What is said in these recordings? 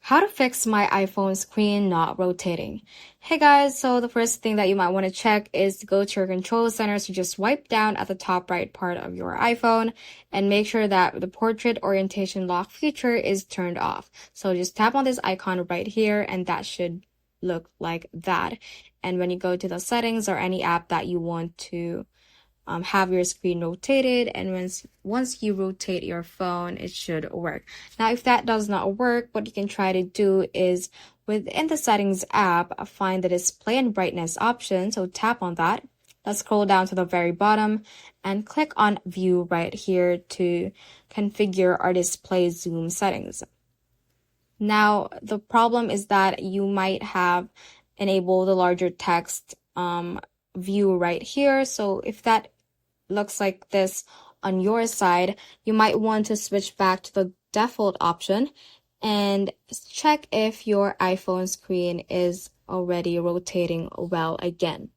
How to fix my iPhone screen not rotating. Hey guys, so the first thing that you might want to check is to go to your control center. So just swipe down at the top right part of your iPhone and make sure that the portrait orientation lock feature is turned off. So just tap on this icon right here and that should look like that. And when you go to the settings or any app that you want to have your screen rotated, and once you rotate your phone, it should work. Now, if that does not work, what you can try to do is within the settings app, find the display and brightness option. So tap on that. Let's scroll down to the very bottom and click on view right here to configure our display zoom settings. Now, the problem is that you might have enabled the larger text view right here. So if that looks like this on your side, you might want to switch back to the default option and check if your iPhone screen is already rotating well again.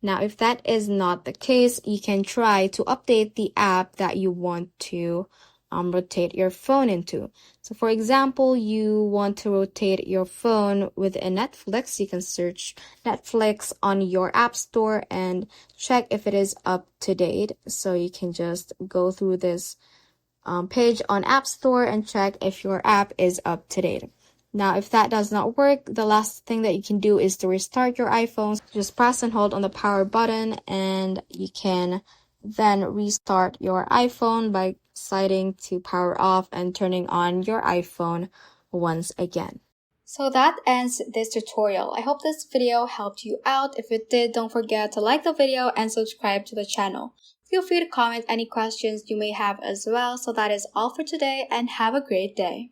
Now, if that is not the case, you can try to update the app that you want to rotate your phone into. So for example, you want to rotate your phone within Netflix. You can search Netflix on your app store and check if it is up to date. So you can just go through this page on App Store and check if your app is up to date. Now, if that does not work, the last thing that you can do is to restart your iPhone. Just press and hold on the power button and you can then restart your iPhone by sliding to power off and turning on your iPhone once again. So that ends this tutorial. I hope this video helped you out. If it did, don't forget to like the video and subscribe to the channel. Feel free to comment any questions you may have as well. So that is all for today and have a great day.